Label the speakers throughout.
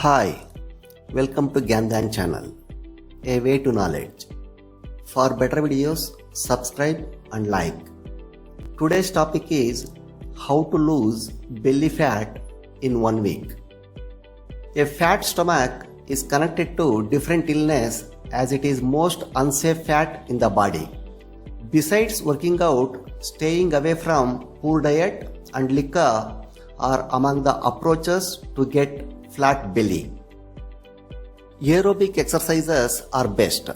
Speaker 1: Hi, welcome to Gyandan channel, a way to knowledge. For better videos, subscribe and like. Today's topic is how to lose belly fat in 1 week. A fat stomach is connected to different illness as it is most unsafe fat in the body. Besides working out, staying away from poor diet and liquor are among the approaches to get flat belly. Aerobic exercises are best.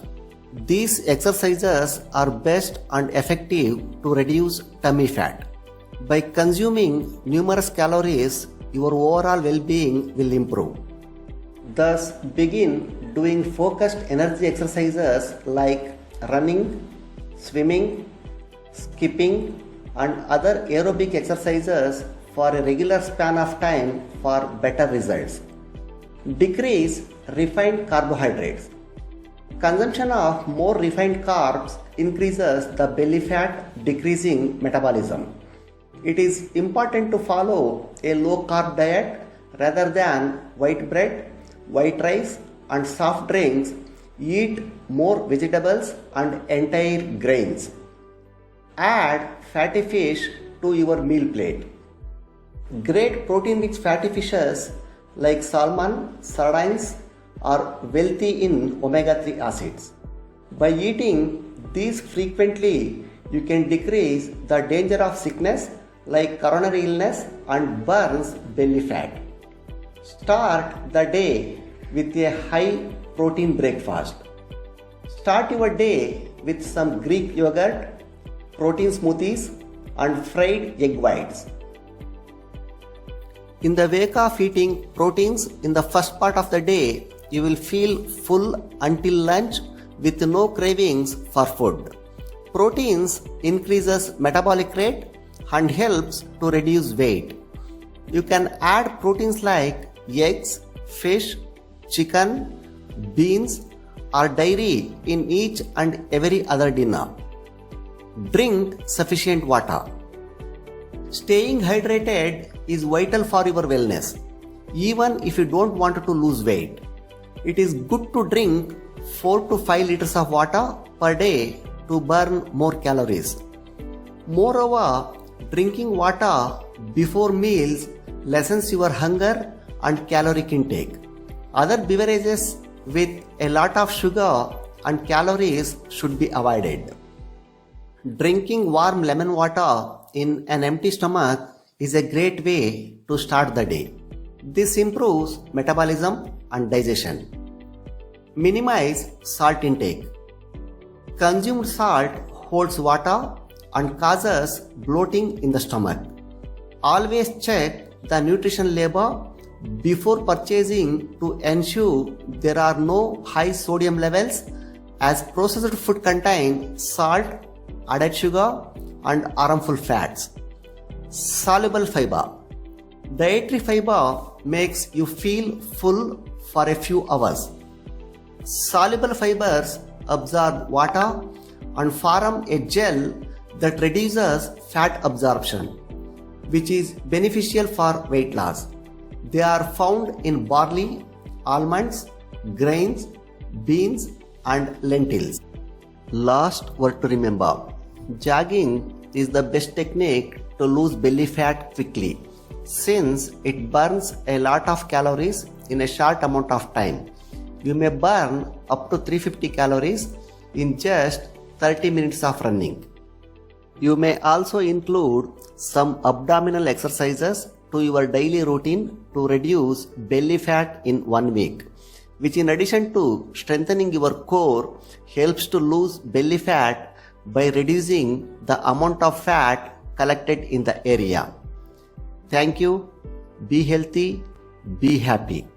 Speaker 1: These exercises are best and effective to reduce tummy fat. By consuming numerous calories, your overall well-being will improve. Thus, begin doing focused energy exercises like running, swimming, skipping, and other aerobic exercises for a regular span of time for better results. Decrease refined carbohydrates. Consumption of more refined carbs increases the belly fat, decreasing metabolism. It is important to follow a low carb diet rather than white bread, white rice, and soft drinks. Eat more vegetables and entire grains. Add fatty fish to your meal plate. Great protein-rich fatty fishes like salmon, sardines are wealthy in omega-3 acids. By eating these frequently, you can decrease the danger of sickness like coronary illness and burns belly fat. Start the day with a high protein breakfast. Start your day with some Greek yogurt, protein smoothies, and fried egg whites. In the wake of eating proteins in the first part of the day, you will feel full until lunch with no cravings for food. Proteins increases metabolic rate and helps to reduce weight. You can add proteins like eggs, fish, chicken, beans, or dairy in each and every other dinner. Drink sufficient water. Staying hydrated is vital for your wellness, even if you don't want to lose weight. It is good to drink 4 to 5 liters of water per day to burn more calories. Moreover, drinking water before meals lessens your hunger and caloric intake. Other beverages with a lot of sugar and calories should be avoided. Drinking warm lemon water in an empty stomach is a great way to start the day. This improves metabolism and digestion. Minimize salt intake. Consumed salt holds water and causes bloating in the stomach. Always check the nutrition label before purchasing to ensure there are no high sodium levels, as processed food contain salt, added sugar, and harmful fats. Soluble fiber. Dietary fiber makes you feel full for a few hours. Soluble fibers absorb water and form a gel that reduces fat absorption, which is beneficial for weight loss. They are found in barley, almonds, grains, beans, and lentils. Last word to remember: jogging is the best technique to lose belly fat quickly, since it burns a lot of calories in a short amount of time. You may burn up to 350 calories in just 30 minutes of running. You may also include some abdominal exercises to your daily routine to reduce belly fat in 1 week, which in addition to strengthening your core helps to lose belly fat by reducing the amount of fat collected in the area. Thank you. Be healthy. Be happy.